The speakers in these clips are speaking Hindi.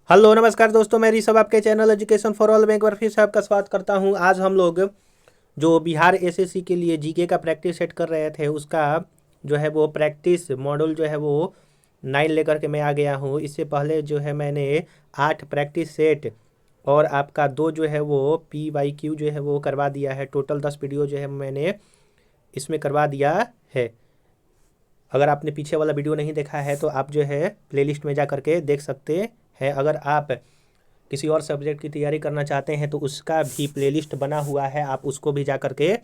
हेलो नमस्कार दोस्तों, मैं ऋषभ आपके चैनल एजुकेशन फॉर ऑल में एक बार फिर से आपका स्वागत करता हूं। आज हम लोग जो बिहार एसएससी के लिए जीके का प्रैक्टिस सेट कर रहे थे, उसका जो है वो प्रैक्टिस मॉडल जो है वो 9 लेकर के मैं आ गया हूं। इससे पहले जो है मैंने 8 प्रैक्टिस सेट और आपका 2 जो है वो PYQ जो है वो करवा दिया है। टोटल 10 वीडियो जो है मैंने इसमें करवा दिया है। अगर आपने पीछे वाला वीडियो नहीं देखा है तो आप जो है प्लेलिस्ट में जा करके देख सकते हैं। अगर आप किसी और सब्जेक्ट की तैयारी करना चाहते हैं तो उसका भी प्लेलिस्ट बना हुआ है, आप उसको भी जा करके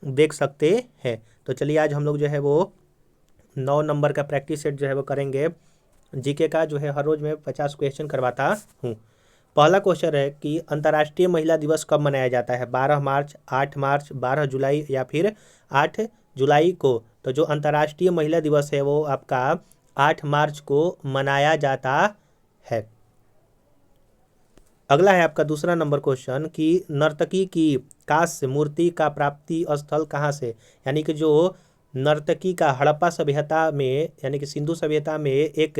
देख सकते हैं। तो चलिए आज हम लोग जो है वो 9 नंबर का प्रैक्टिस सेट जो है वो करेंगे। जीके का जो है हर रोज़ मैं 50 क्वेश्चन करवाता हूँ। पहला क्वेश्चन है कि अंतर्राष्ट्रीय महिला दिवस कब मनाया जाता है? 12 मार्च, 8 मार्च, 12 जुलाई या फिर 8 जुलाई को? तो जो अंतर्राष्ट्रीय महिला दिवस है वो आपका 8 मार्च को मनाया जाता है। अगला है आपका दूसरा नंबर क्वेश्चन कि नर्तकी की कांस्य मूर्ति का प्राप्ति स्थल कहाँ से? यानी कि जो नर्तकी का हड़प्पा सभ्यता में यानी कि सिंधु सभ्यता में एक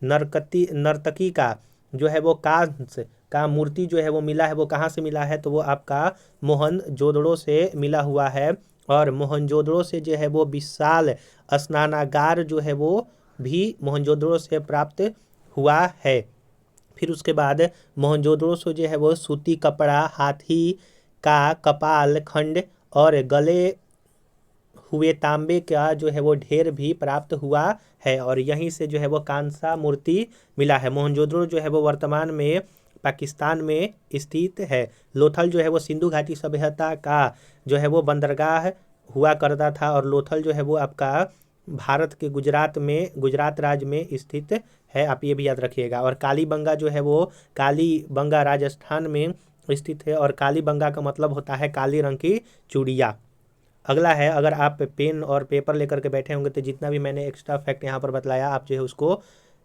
नर्तकी का जो है वो कांस्य का मूर्ति जो है वो मिला है, वो कहाँ से मिला है? तो वो आपका मोहनजोदड़ो से मिला हुआ है। और मोहनजोदड़ो से जो है वो विशाल स्नानागार जो है वो भी मोहनजोदड़ो से प्राप्त हुआ है। फिर उसके बाद मोहनजोदड़ो से जो है वो सूती कपड़ा, हाथी का कपाल खंड और गले हुए तांबे का जो है वो ढेर भी प्राप्त हुआ है। और यहीं से जो है वो कांसा मूर्ति मिला है। मोहनजोदड़ो जो है वो वर्तमान में पाकिस्तान में स्थित है। लोथल जो है वो सिंधु घाटी सभ्यता का जो है वो बंदरगाह हुआ करता था। और लोथल जो है वो आपका भारत के गुजरात राज्य में स्थित है, आप ये भी याद रखिएगा। और कालीबंगा जो है वो कालीबंगा राजस्थान में स्थित है। और कालीबंगा का मतलब होता है काली रंग की चूड़िया। अगला है, अगर आप पेन और पेपर लेकर के बैठे होंगे तो जितना भी मैंने एक्स्ट्रा फैक्ट यहाँ पर बतलाया आप जो है उसको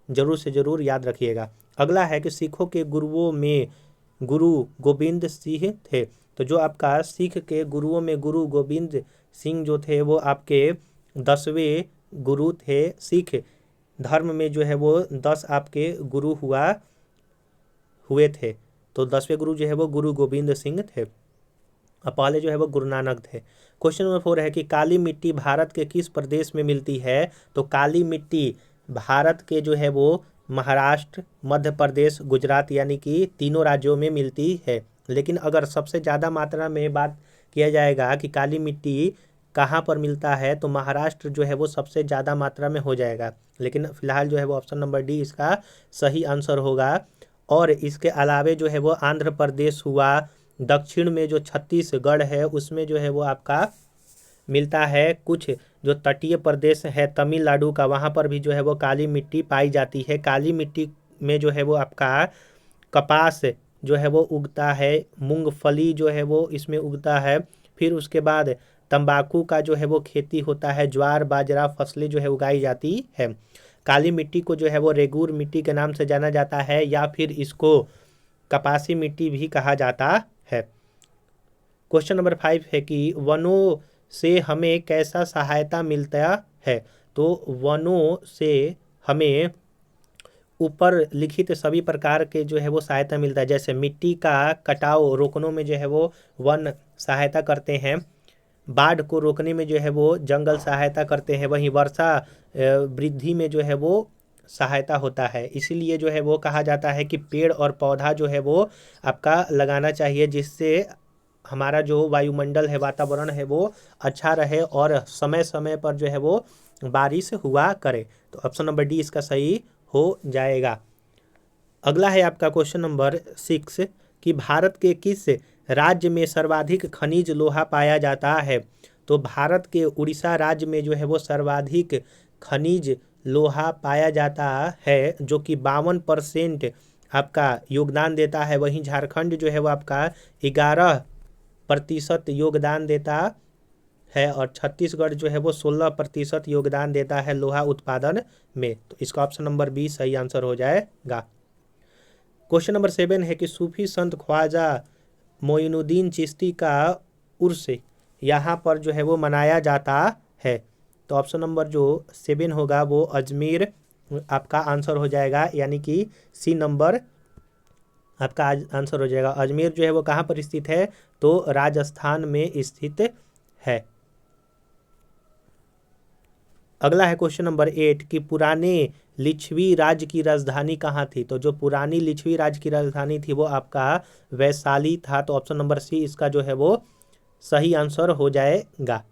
जरूर से जरूर याद रखिएगा। अगला है कि सिखों के गुरुओं में गुरु गोविंद सिंह थे। तो जो आपका सिख के गुरुओं में गुरु गोविंद सिंह जो थे वो आपके 10वें गुरु थे। सिख धर्म में जो है वो 10 आपके गुरु हुए थे। तो 10वें गुरु जो है वो गुरु गोविंद सिंह थे। अब पहले जो है वो गुरु नानक थे। क्वेश्चन नंबर 4 है कि काली मिट्टी भारत के किस प्रदेश में मिलती है? तो काली मिट्टी भारत के जो है वो महाराष्ट्र, मध्य प्रदेश, गुजरात यानी कि तीनों राज्यों में मिलती है। लेकिन अगर सबसे ज़्यादा मात्रा में बात किया जाएगा कि काली मिट्टी कहाँ पर मिलता है तो महाराष्ट्र जो है वो सबसे ज़्यादा मात्रा में हो जाएगा। लेकिन फिलहाल जो है वो ऑप्शन नंबर डी इसका सही आंसर होगा। और इसके अलावे जो है वो आंध्र प्रदेश हुआ, दक्षिण में जो छत्तीसगढ़ है उसमें जो है वो आपका मिलता है। कुछ जो तटीय प्रदेश है तमिलनाडु का, वहाँ पर भी जो है वो काली मिट्टी पाई जाती है। काली मिट्टी में जो है वो आपका कपास जो है वो उगता है, मूंगफली जो है वो इसमें उगता है। फिर उसके बाद तंबाकू का जो है वो खेती होता है, ज्वार बाजरा फसलें जो है उगाई जाती है। काली मिट्टी को जो है वो रेगूर मिट्टी के नाम से जाना जाता है या फिर इसको कपासी मिट्टी भी कहा जाता है। क्वेश्चन नंबर 5 है कि वनों से हमें कैसा सहायता मिलता है? तो वनों से हमें ऊपर लिखित सभी प्रकार के जो है वो सहायता मिलता है। जैसे मिट्टी का कटाव रोकने में जो है वो वन सहायता करते हैं, बाढ़ को रोकने में जो है वो जंगल सहायता करते हैं, वहीं वर्षा वृद्धि में जो है वो सहायता होता है। इसीलिए जो है वो कहा जाता है कि पेड़ और पौधा जो है वो आपका लगाना चाहिए, जिससे हमारा जो वायुमंडल है, वातावरण है वो अच्छा रहे और समय समय पर जो है वो बारिश हुआ करे। तो ऑप्शन नंबर डी इसका सही हो जाएगा। अगला है आपका क्वेश्चन नंबर 6 कि भारत के किस राज्य में सर्वाधिक खनिज लोहा पाया जाता है? तो भारत के उड़ीसा राज्य में जो है वो सर्वाधिक खनिज लोहा पाया जाता है, जो कि 52% आपका योगदान देता है। वहीं झारखंड जो है वो आपका 11% योगदान देता है और छत्तीसगढ़ जो है वो 16% योगदान देता है लोहा उत्पादन में। तो इसका ऑप्शन नंबर बी सही आंसर हो जाएगा। क्वेश्चन नंबर 7 है कि सूफी संत ख्वाजा मोइनुद्दीन चिश्ती का उर्स यहाँ पर जो है वो मनाया जाता है। तो ऑप्शन नंबर जो 7 होगा वो अजमेर आपका आंसर हो जाएगा, यानी कि सी नंबर आपका आंसर हो जाएगा। अजमेर जो है वो कहाँ पर स्थित है, तो राजस्थान में स्थित है। अगला है क्वेश्चन नंबर 8 कि पुराने लिच्छवी राज्य की राजधानी कहाँ थी। तो जो पुरानी लिच्छवी राज्य की राजधानी थी वो आपका वैशाली था। तो ऑप्शन नंबर सी इसका जो है वो सही आंसर हो जाएगा।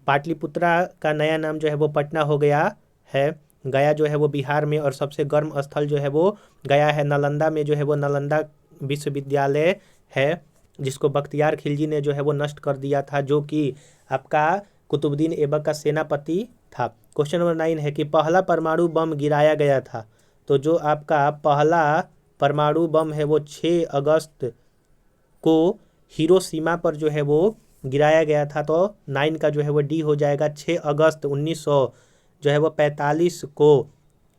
पाटलिपुत्रा का नया नाम जो है वो पटना हो गया है। गया जो है वो बिहार में, और सबसे गर्म स्थल जो है वो गया है। नालंदा में जो है वो नालंदा विश्वविद्यालय है, जिसको बख्तियार खिलजी ने जो है वो नष्ट कर दिया था, जो कि आपका कुतुबुद्दीन ऐबक का सेनापति था। क्वेश्चन नंबर 9 है कि पहला परमाणु बम गिराया गया था। तो जो आपका पहला परमाणु बम है वो 6 अगस्त को हिरोशिमा पर जो है वो गिराया गया था। तो 9 का जो है वो डी हो जाएगा। 6 अगस्त 1945 को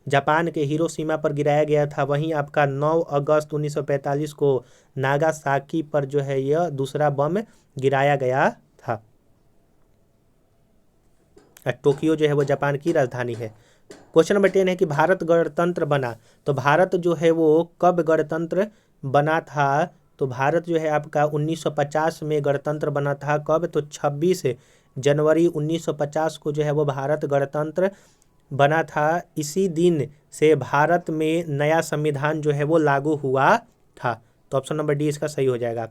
जापान के हिरोशिमा पर गिराया गया था। वहीं आपका 9 अगस्त 1945 को नागासाकी पर जो है यह दूसरा बम गिराया गया था। टोक्यो जो है वो जापान की राजधानी है। क्वेश्चन नंबर 10 है कि भारत गणतंत्र बना। तो भारत जो है वो कब गणतंत्र बना था। तो भारत जो है आपका 1950 में गणतंत्र बना था। कब, तो 26 जनवरी 1950 को जो है वो भारत गणतंत्र बना था। इसी दिन से भारत में नया संविधान जो है वो लागू हुआ था। तो ऑप्शन नंबर डी इसका सही हो जाएगा।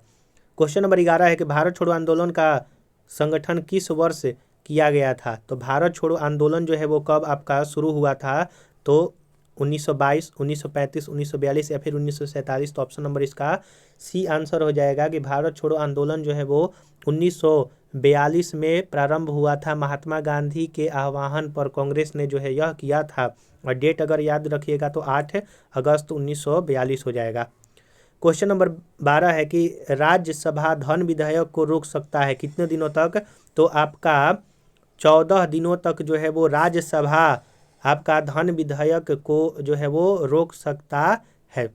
क्वेश्चन नंबर 11 है कि भारत छोड़ो आंदोलन का संगठन किस वर्ष किया गया था। तो भारत छोड़ो आंदोलन जो है वो कब आपका शुरू हुआ था। तो 1922, 1935, 1942 या फिर 1947। तो ऑप्शन नंबर इसका सी आंसर हो जाएगा कि भारत छोड़ो आंदोलन जो है वो 1942 में प्रारंभ हुआ था। महात्मा गांधी के आह्वान पर कांग्रेस ने जो है यह किया था। और डेट अगर याद रखिएगा तो 8 अगस्त 1942 हो जाएगा। क्वेश्चन नंबर 12 है कि राज्यसभा धन विधेयक को रोक सकता है कितने दिनों तक। तो आपका 14 दिनों तक जो है वो राज्यसभा आपका धन विधेयक को जो है वो रोक सकता है,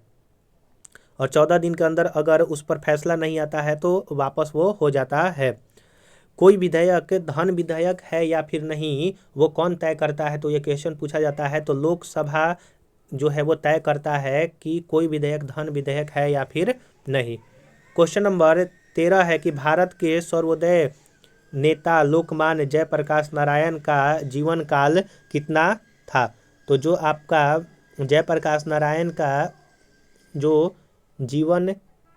और 14 दिन के अंदर अगर उस पर फैसला नहीं आता है तो वापस वो हो जाता है। कोई विधेयक धन विधेयक है या फिर नहीं, वो कौन तय करता है। तो ये क्वेश्चन पूछा जाता है। तो लोकसभा जो है वो तय करता है कि कोई विधेयक धन विधेयक है या फिर नहीं। क्वेश्चन नंबर 13 है कि भारत के सर्वोदय नेता लोकमान्य जयप्रकाश नारायण का जीवन काल कितना था। तो जो आपका जयप्रकाश नारायण का जो जीवन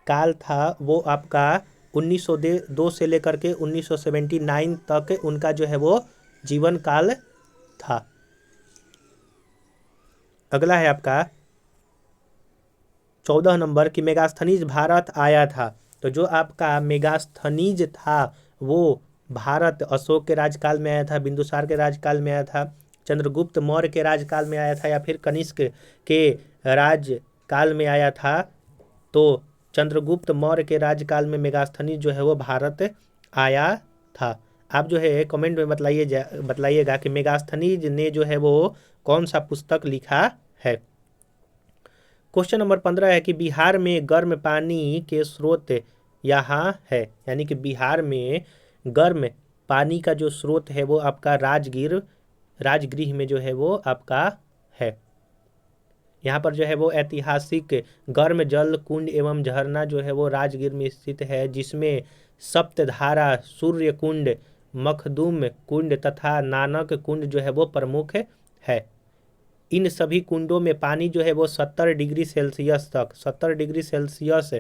काल था वो आपका 1902 से लेकर के 1979 तक उनका जो है वो जीवन काल था। अगला है आपका 14 नंबर कि मेगास्थनीज भारत आया था। तो जो आपका मेगास्थनीज था वो भारत अशोक के राजकाल में आया था, बिंदुसार के राजकाल में आया था, चंद्रगुप्त मौर्य के राजकाल में आया था, या फिर कनिष्क के राजकाल में आया था। तो चंद्रगुप्त मौर्य के राजकाल में मेगास्थनीज जो है वो भारत आया था। आप जो है कमेंट में बतलाइएगा कि मेगास्थनीज ने जो है वो कौन सा पुस्तक लिखा है। क्वेश्चन नंबर 15 है कि बिहार में गर्म पानी के स्रोत यहाँ है। यानी कि बिहार में गर्म पानी का जो स्रोत है वो आपका राजगृह में जो है वो आपका है। यहाँ पर जो है वो ऐतिहासिक गर्म जल कुंड एवं झरना जो है वो राजगीर में स्थित है, जिसमें सप्तधारा, सूर्य कुंड, मखदूम कुंड तथा नानक कुंड जो है वो प्रमुख है। इन सभी कुंडों में पानी जो है वो 70 डिग्री सेल्सियस तक 70 डिग्री सेल्सियस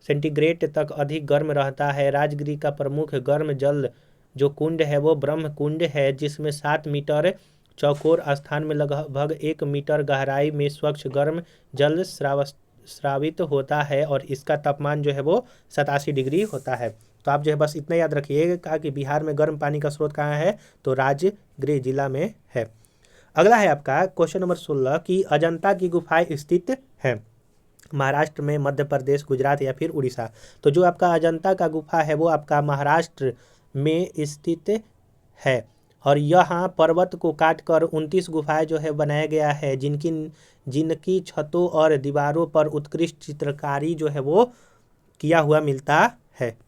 सेंटीग्रेड तक अधिक गर्म रहता है। राजगिरी का प्रमुख गर्म जल जो कुंड है वो ब्रह्म कुंड है, जिसमें 7 मीटर चौकोर स्थान में लगभग 1 मीटर गहराई में स्वच्छ गर्म जल स्रावित होता है, और इसका तापमान जो है वो 87 डिग्री होता है। तो आप जो है बस इतना याद रखिएगा कि बिहार में गर्म पानी का स्रोत कहाँ है, तो राजगृह जिला में है। अगला है आपका क्वेश्चन नंबर 16 कि अजंता की गुफाएं स्थित है महाराष्ट्र में, मध्य प्रदेश, गुजरात या फिर उड़ीसा। तो जो आपका अजंता का गुफा है वो आपका महाराष्ट्र में स्थित है, और यहाँ पर्वत को काटकर 29 गुफाएं जो है बनाया गया है, जिनकी छतों और दीवारों पर उत्कृष्ट चित्रकारी जो है वो किया हुआ मिलता है।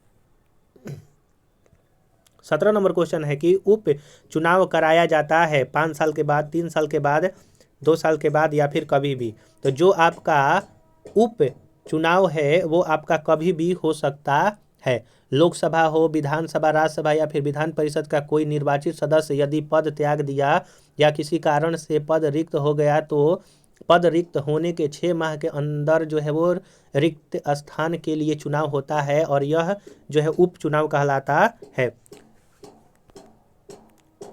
17 नंबर क्वेश्चन है कि उप चुनाव कराया जाता है 5 साल के बाद, 3 साल के बाद, 2 साल के बाद या फिर कभी भी। तो जो आपका उप चुनाव है वो आपका कभी भी हो सकता है। लोकसभा हो, विधानसभा, राज्यसभा या फिर विधान परिषद का कोई निर्वाचित सदस्य यदि पद त्याग दिया या किसी कारण से पद रिक्त हो गया तो पद रिक्त होने के 6 माह के अंदर जो है वो रिक्त स्थान के लिए चुनाव होता है और यह जो है उपचुनाव कहलाता है।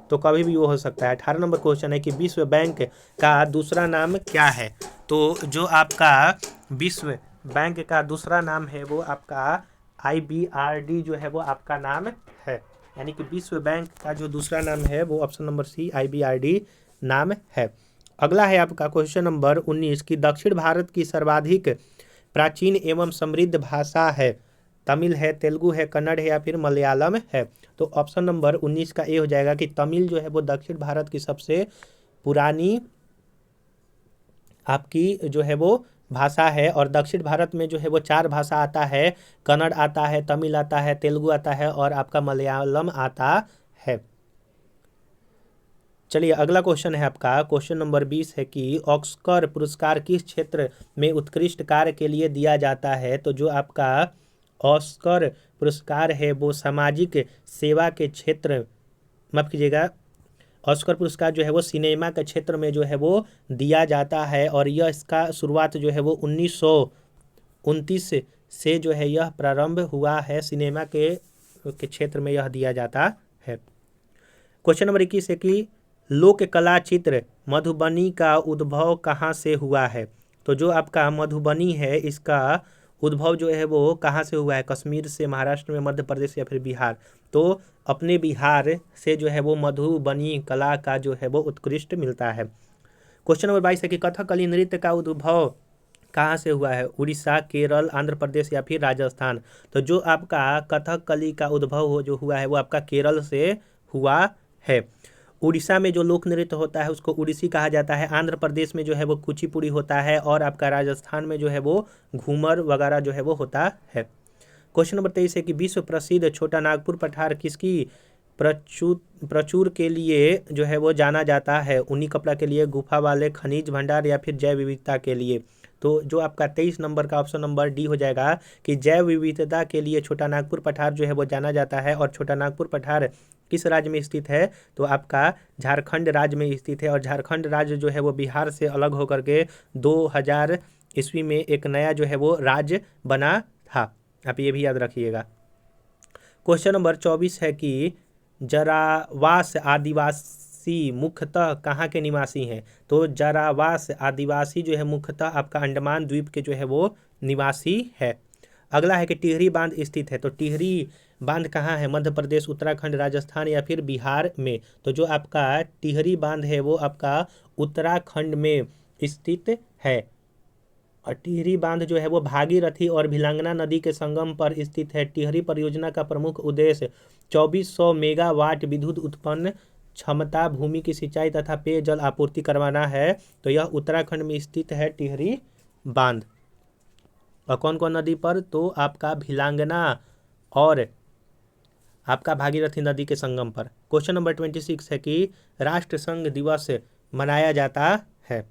तो कभी भी वो हो सकता है। 18 नंबर क्वेश्चन है कि विश्व बैंक का दूसरा नाम क्या है। तो जो आपका विश्व बैंक का दूसरा नाम है वो आपका IBRD जो है वो आपका नाम है। यानी कि विश्व बैंक का जो दूसरा नाम है वो ऑप्शन नंबर सी IBRD नाम है। अगला है आपका क्वेश्चन नंबर 19 की दक्षिण भारत की सर्वाधिक प्राचीन एवं समृद्ध भाषा है। तमिल है, तेलुगु है, कन्नड़ है या फिर मलयालम है। तो ऑप्शन नंबर 19 का ये हो जाएगा कि तमिल जो है वो दक्षिण भारत की सबसे पुरानी आपकी जो है वो भाषा है। और दक्षिण भारत में जो है वो 4 भाषा आता है, कन्नड़ आता है, तमिल आता है, तेलुगु आता है और आपका मलयालम आता है। चलिए अगला क्वेश्चन है आपका क्वेश्चन नंबर 20 है कि ऑस्कर पुरस्कार किस क्षेत्र में उत्कृष्ट कार्य के लिए दिया जाता है। तो जो आपका ऑस्कर पुरस्कार है वो सामाजिक सेवा के क्षेत्र, माफ कीजिएगा, ऑस्कर पुरस्कार जो है वो सिनेमा के क्षेत्र में जो है वो दिया जाता है और यह इसका शुरुआत जो है वो 1929 से जो है यह प्रारंभ हुआ है। सिनेमा के क्षेत्र में यह दिया जाता है। क्वेश्चन नंबर 21 है कि लोक कला चित्र मधुबनी का उद्भव कहाँ से हुआ है। तो जो आपका मधुबनी है इसका उद्भव जो है वो कहाँ से हुआ है, कश्मीर से, महाराष्ट्र में, मध्य प्रदेश या फिर बिहार। तो अपने बिहार से जो है वो मधुबनी कला का जो है वो उत्कृष्ट मिलता है। क्वेश्चन नंबर 22 है कि कथकली नृत्य का उद्भव कहाँ से हुआ है, उड़ीसा, केरल, आंध्र प्रदेश या फिर राजस्थान। तो जो आपका कथकली का उद्भव हो जो हुआ है वो आपका केरल से हुआ है। उड़ीसा में जो लोक नृत्य होता है उसको उड़ीसी कहा जाता है। आंध्र प्रदेश में जो है वो कुचिपुड़ी होता है और आपका राजस्थान में जो है वो घूमर वगैरह जो है वो होता है। क्वेश्चन नंबर 23 है कि विश्व प्रसिद्ध छोटा नागपुर पठार किसकी प्रचुर के लिए जो है वो जाना जाता है, ऊनी कपड़ा के लिए, गुफा वाले, खनिज भंडार या फिर जैव विविधता के लिए। तो जो आपका 23 नंबर का ऑप्शन नंबर डी हो जाएगा कि जैव विविधता के लिए छोटा नागपुर पठार जो है वो जाना जाता है। और छोटा नागपुर पठार किस राज्य में स्थित है, तो आपका झारखंड राज्य में स्थित है। और झारखंड राज्य जो है वो बिहार से अलग होकर के 2000 ईस्वी में एक नया जो है वो राज्य बना था। आप ये भी याद रखिएगा। क्वेश्चन नंबर 24 है कि जरावास आदिवासी मुख्यतः कहाँ के निवासी हैं। तो जरावास आदिवासी जो है मुख्यतः आपका अंडमान द्वीप के जो है वो निवासी है। अगला है कि टिहरी बांध स्थित है। तो टिहरी बांध कहाँ है, मध्य प्रदेश, उत्तराखंड, राजस्थान या फिर बिहार में। तो जो आपका टिहरी बांध है वो आपका उत्तराखंड में स्थित है। और टिहरी बांध जो है वो भागीरथी और भिलांगना नदी के संगम पर स्थित है। टिहरी परियोजना का प्रमुख उद्देश्य 2400 मेगावाट विद्युत उत्पन्न क्षमता भूमि की सिंचाई तथा पेयजल आपूर्ति करवाना है। तो यह उत्तराखंड में स्थित है टिहरी बांध। और कौन कौन नदी पर, तो आपका भिलांगना और आपका भागीरथी नदी के संगम पर। क्वेश्चन नंबर 26 है कि राष्ट्र संघ दिवस मनाया जाता है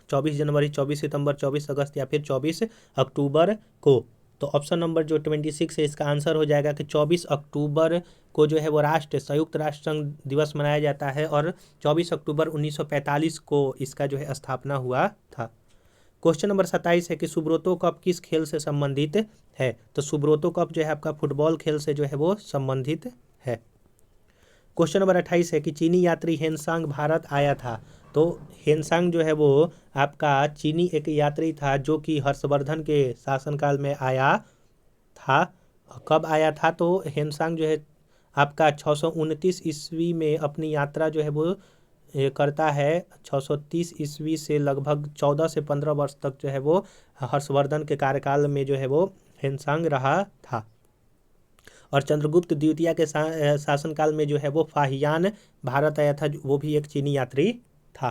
24 जनवरी, 24 सितंबर, 24 अगस्त या फिर 24 अक्टूबर को। तो ऑप्शन नंबर जो 26 है इसका आंसर हो जाएगा कि 24 अक्टूबर को जो है वो संयुक्त राष्ट्र संघ दिवस मनाया जाता है। और 24 अक्टूबर 1945 को इसका जो है स्थापना हुआ था। क्वेश्चन नंबर 27 है कि सुब्रोतो कप किस खेल से संबंधित है। तो सुब्रोतो कप जो है आपका फुटबॉल खेल से जो है वो संबंधित है। क्वेश्चन नंबर 28 है कि चीनी यात्री हेनसांग भारत आया था। तो हेनसांग जो है वो आपका चीनी एक यात्री था जो कि हर्षवर्धन के शासनकाल में आया था। कब आया था, तो हेनसांग जो है आपका 629 ईस्वी में अपनी यात्रा जो है वो करता है। 630 ईस्वी से लगभग 14 से 15 वर्ष तक जो है वो हर्षवर्धन के कार्यकाल में जो है वो हेनसांग रहा था। और चंद्रगुप्त द्वितीय के शासनकाल में जो है वो फाहियान भारत आया था, वो भी एक चीनी यात्री था।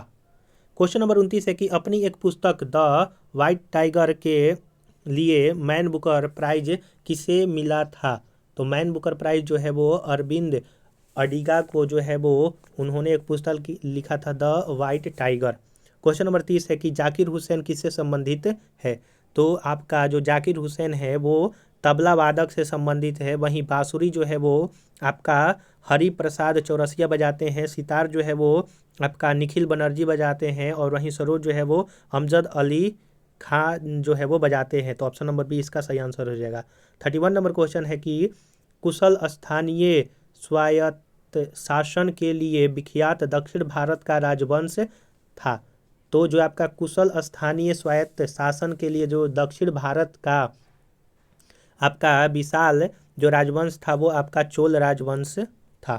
क्वेश्चन नंबर 29 है कि अपनी एक पुस्तक द वाइट टाइगर के लिए मैन बुकर प्राइज किसे मिला था। तो मैन बुकर प्राइज जो है वो अरविंद अडिगा को जो है वो उन्होंने एक पुस्तक लिखा था the white tiger. Question number 30 है कि जाकिर हुसैन किससे संबंधित है। तो आपका जो जाकिर हुसैन है वो तबला वादक से संबंधित है। वहीं बांसुरी जो है वो आपका हरि प्रसाद चौरसिया बजाते हैं। सितार जो है वो आपका निखिल बनर्जी बजाते हैं। और वहीं सरोद जो है वो अमजद अली खान जो है वो बजाते हैं। तो ऑप्शन नंबर बी इसका सही आंसर हो जाएगा। 31 नंबर क्वेश्चन है कि कुशल स्थानीय स्वायत्त शासन के लिए विख्यात दक्षिण भारत का राजवंश था। तो जो आपका कुशल स्थानीय स्वायत्त शासन के लिए जो दक्षिण भारत का आपका विशाल जो राजवंश था वो आपका चोल राजवंश था।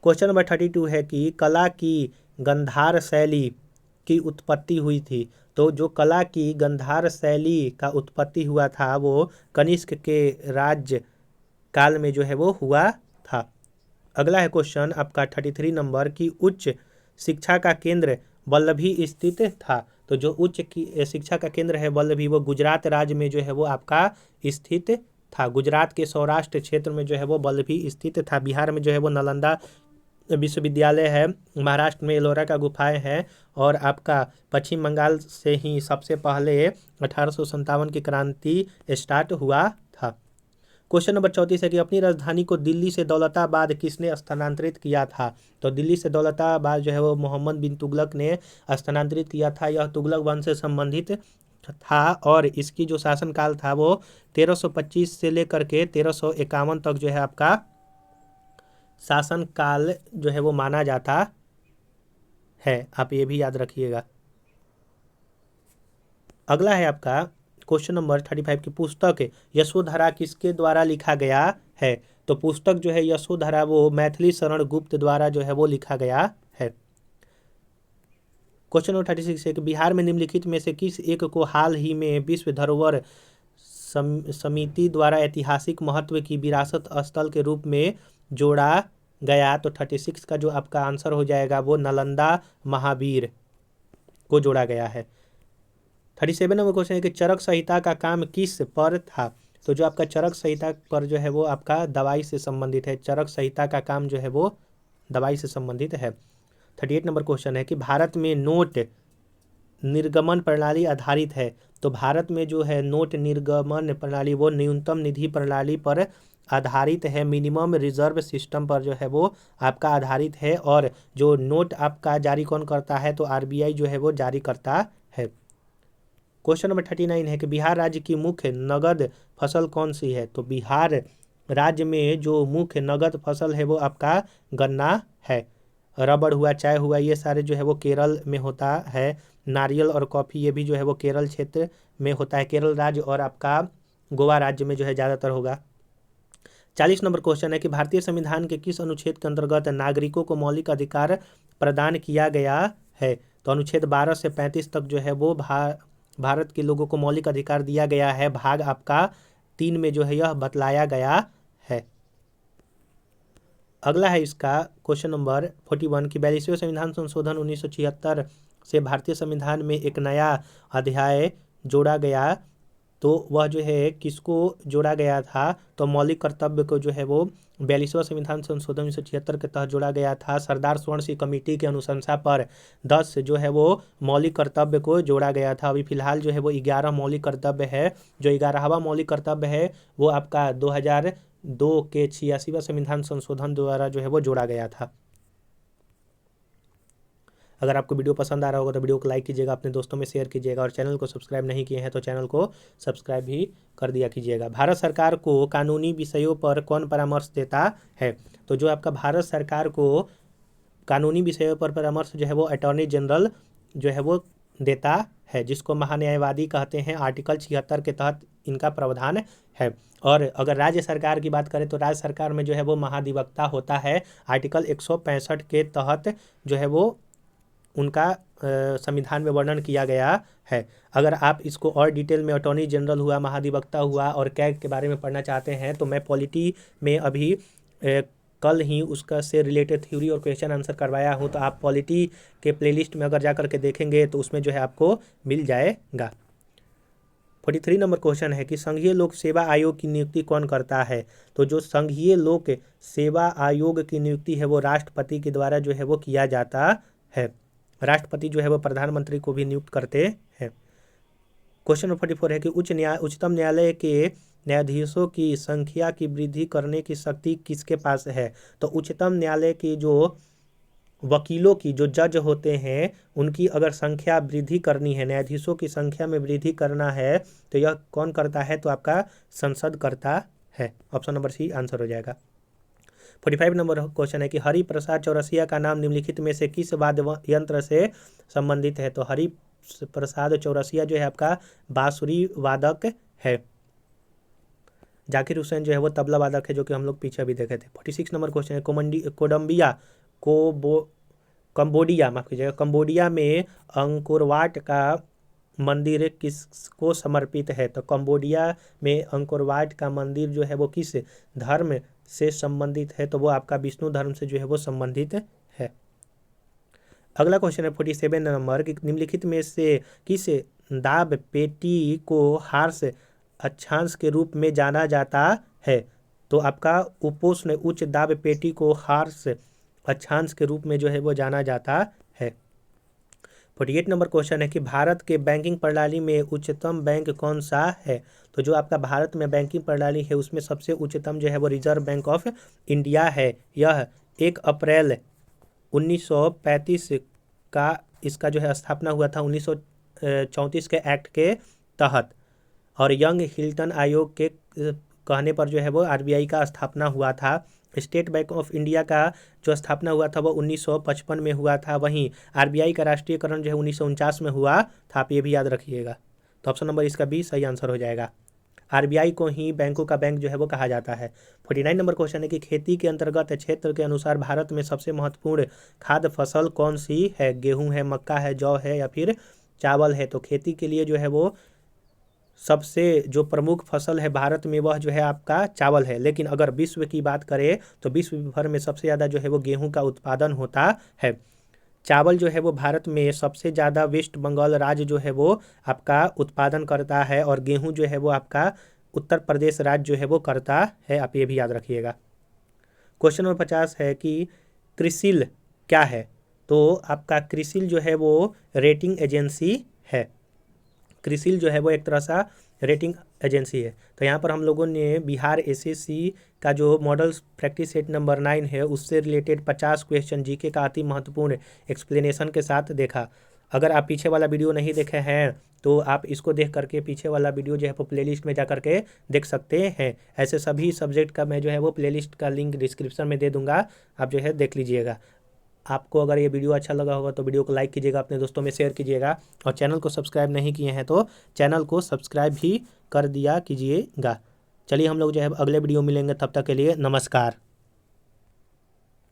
क्वेश्चन नंबर 32 है कि कला की गंधार शैली की उत्पत्ति हुई थी। तो जो कला की गंधार शैली का उत्पत्ति हुआ था वो कनिष्क के राज्य काल में जो है वो हुआ था। अगला है क्वेश्चन आपका 33 नंबर की उच्च शिक्षा का केंद्र वल्लभी स्थित था। तो जो उच्च की शिक्षा का केंद्र है वल्लभी वो गुजरात राज्य में जो है वो आपका स्थित था। गुजरात के सौराष्ट्र क्षेत्र में जो है वो वल्लभी स्थित था। बिहार में जो है वो नालंदा विश्वविद्यालय है। महाराष्ट्र में एलोरा का गुफाएं हैं। और आपका पश्चिम बंगाल से ही सबसे पहले 1857 की क्रांति स्टार्ट हुआ था। क्वेश्चन नंबर 34 है कि अपनी राजधानी को दिल्ली से दौलताबाद किसने स्थानांतरित किया था। तो दिल्ली से दौलताबाद जो है वो मोहम्मद बिन तुगलक ने स्थानांतरित किया था। यह तुगलक वंश से संबंधित था और इसकी जो शासनकाल था वो 1325 से लेकर के 1351 तक जो है आपका शासनकाल जो है वो माना जाता है। आप ये भी याद रखिएगा। अगला है आपका क्वेश्चन नंबर 35 की पुस्तक यशोधरा किसके द्वारा लिखा गया है। तो पुस्तक जो है यशोधरा वो मैथिली शरण गुप्त द्वारा जो है वो लिखा गया है। क्वेश्चन नंबर 36 है कि बिहार में निम्नलिखित में से किस एक को हाल ही में विश्व धरोहर समिति द्वारा ऐतिहासिक महत्व की विरासत स्थल के रूप में जोड़ा गया। तो 36 का जो आपका आंसर हो जाएगा वो नालंदा महावीर को जोड़ा गया है। 37 नंबर क्वेश्चन है कि चरक संहिता का काम किस पर था। तो जो आपका चरक संहिता पर जो है वो आपका दवाई से संबंधित है। चरक संहिता का काम जो है वो दवाई से संबंधित है। 38 नंबर क्वेश्चन है कि भारत में नोट निर्गमन प्रणाली आधारित है। तो भारत में जो है नोट निर्गमन प्रणाली वो न्यूनतम निधि प्रणाली पर आधारित है। मिनिमम रिजर्व सिस्टम पर जो है वो आपका आधारित है। और जो नोट आपका जारी कौन करता है तो आरबीआई जो है वो जारी करता है। क्वेश्चन नंबर 39 है कि बिहार राज्य की मुख्य नगद फसल कौन सी है। तो बिहार राज्य में जो मुख्य नगद फसल है वो आपका गन्ना है। रबड़ हुआ, चाय हुआ, ये सारे जो है वो केरल में होता है। नारियल और कॉफ़ी ये भी जो है वो केरल क्षेत्र में होता है। केरल राज्य और आपका गोवा राज्य में जो है ज़्यादातर होगा। 40 नंबर क्वेश्चन है कि भारतीय संविधान के किस अनुच्छेद के अंतर्गत नागरिकों को मौलिक अधिकार प्रदान किया गया है। तो अनुच्छेद 12 से 35 तक जो है वो भारत के लोगों को मौलिक अधिकार दिया गया है। भाग आपका 3 में जो है यह बतलाया गया है। अगला है इसका क्वेश्चन नंबर 41 की 42वें संविधान संशोधन 1976 से भारतीय संविधान में एक नया अध्याय जोड़ा गया। तो वह जो है किसको जोड़ा गया था। तो मौलिक कर्तव्य को जो है वो 42वां संविधान संशोधन 1976 के तहत जोड़ा गया था। सरदार स्वर्ण सिंह कमेटी की अनुशंसा पर 10 जो है वो मौलिक कर्तव्य को जोड़ा गया था। अभी फिलहाल जो है वो 11 मौलिक कर्तव्य है। जो 11वां मौलिक कर्तव्य है वो आपका 2002 के 86वां संविधान संशोधन द्वारा जो है वो जोड़ा गया था। अगर आपको वीडियो पसंद आ रहा होगा तो वीडियो को लाइक कीजिएगा, अपने दोस्तों में शेयर कीजिएगा और चैनल को सब्सक्राइब नहीं किए हैं तो चैनल को सब्सक्राइब भी कर दिया कीजिएगा। भारत सरकार को कानूनी विषयों पर कौन परामर्श देता है। तो जो आपका भारत सरकार को कानूनी विषयों पर परामर्श जो है वो अटॉर्नी जनरल जो है वो देता है, जिसको महान्यायवादी कहते हैं। आर्टिकल 76 के तहत इनका प्रावधान है। और अगर राज्य सरकार की बात करें तो राज्य सरकार में जो है वो महाधिवक्ता होता है। आर्टिकल 165 के तहत जो है वो उनका संविधान में वर्णन किया गया है। अगर आप इसको और डिटेल में अटॉर्नी जनरल हुआ, महाधिवक्ता हुआ और कैग के बारे में पढ़ना चाहते हैं तो मैं पॉलिटी में अभी कल ही उसका से रिलेटेड थ्योरी और क्वेश्चन आंसर करवाया हूं। तो आप पॉलिटी के प्लेलिस्ट में अगर जा करके देखेंगे तो उसमें जो है आपको मिल जाएगा। 43 नंबर क्वेश्चन है कि संघीय लोक सेवा आयोग की नियुक्ति कौन करता है। तो जो संघीय लोक सेवा आयोग की नियुक्ति है वो राष्ट्रपति के द्वारा जो है वो किया जाता है। राष्ट्रपति जो है वो प्रधानमंत्री को भी नियुक्त करते हैं। क्वेश्चन नंबर 44 है कि उच्चतम न्यायालय के न्यायाधीशों की संख्या की वृद्धि करने की शक्ति किसके पास है? तो उच्चतम न्यायालय की जो वकीलों की, जो जज होते हैं, उनकी अगर संख्या वृद्धि करनी है, न्यायाधीशों की संख्या में वृद्धि करना है, तो यह कौन करता है? तो आपका संसद करता है। ऑप्शन नंबर सी आंसर हो जाएगा। 45 नंबर क्वेश्चन है कि हरि प्रसाद चौरसिया का नाम निम्नलिखित में से किस वाद्य यंत्र से संबंधित है? तो हरि प्रसाद चौरसिया जो है आपका बांसुरी वादक है। जाकिर हुसैन जो है वो तबला वादक है, जो कि हम लोग पीछे भी देखे थे। 46 नंबर क्वेश्चन है कंबोडिया में अंकोरवाट का मंदिर किसको समर्पित है? तो कंबोडिया में अंकोरवाट का मंदिर जो है वो किस धर्म से संबंधित है? तो वो आपका विष्णु धर्म से जो है वो संबंधित है। अगला क्वेश्चन है 47 नंबर कि निम्नलिखित में से किस दाब पेटी को हार्स अक्षांश के रूप में जाना जाता है? तो आपका उपोष्ण उच्च दाब पेटी को हार्स अक्षांश के रूप में जो है वो जाना जाता है। 48 नंबर क्वेश्चन है कि भारत के बैंकिंग प्रणाली में उच्चतम बैंक कौन सा है? तो जो आपका भारत में बैंकिंग प्रणाली है उसमें सबसे उच्चतम जो है वो रिजर्व बैंक ऑफ इंडिया है। यह 1 अप्रैल 1935 का इसका जो है स्थापना हुआ था 1934 के एक्ट के तहत, और यंग हिल्टन आयोग के कहने पर जो है वो आरबीआई का स्थापना हुआ था। स्टेट बैंक ऑफ इंडिया का जो स्थापना हुआ था वो 1955 में हुआ था। वहीं आरबीआई का राष्ट्रीयकरण जो है 1949 में हुआ था। आप ये भी याद रखिएगा। तो ऑप्शन नंबर इसका बी सही आंसर हो जाएगा। आरबीआई को ही बैंकों का बैंक जो है वो कहा जाता है। 49 नंबर क्वेश्चन है कि खेती के अंतर्गत क्षेत्र के अनुसार भारत में सबसे महत्वपूर्ण खाद्य फसल कौन सी है? गेहूं है, मक्का है, जौ है या फिर चावल है? तो खेती के लिए जो है वो सबसे जो प्रमुख फसल है भारत में वह जो है आपका चावल है। लेकिन अगर विश्व की बात करें तो विश्व भर में सबसे ज़्यादा जो है वो गेहूं का उत्पादन होता है। चावल जो है वो भारत में सबसे ज़्यादा वेस्ट बंगाल राज्य जो है वो आपका उत्पादन करता है, और गेहूं जो है वो आपका उत्तर प्रदेश राज्य जो है वो करता है। आप ये भी याद रखिएगा। क्वेश्चन नंबर 50 है कि क्रिसिल क्या है? तो आपका क्रिसिल जो है वो रेटिंग एजेंसी है। क्रिसिल जो है वो एक तरह सा रेटिंग एजेंसी है। तो यहाँ पर हम लोगों ने बिहार एसएससी का जो मॉडल प्रैक्टिस सेट नंबर 9 है उससे रिलेटेड 50 क्वेश्चन जीके का अति महत्वपूर्ण एक्सप्लेनेशन के साथ देखा। अगर आप पीछे वाला वीडियो नहीं देखे हैं तो आप इसको देख करके पीछे वाला वीडियो जो है वो प्लेलिस्ट में जा करके देख सकते हैं। ऐसे सभी सब्जेक्ट का मैं जो है वो प्लेलिस्ट का लिंक डिस्क्रिप्शन में दे दूंगा, आप जो है देख लीजिएगा। आपको अगर ये वीडियो अच्छा लगा होगा तो वीडियो को लाइक कीजिएगा, अपने दोस्तों में शेयर कीजिएगा, और चैनल को सब्सक्राइब नहीं किए हैं तो चैनल को सब्सक्राइब भी कर दिया कीजिएगा। चलिए हम लोग जो है अगले वीडियो मिलेंगे, तब तक के लिए नमस्कार।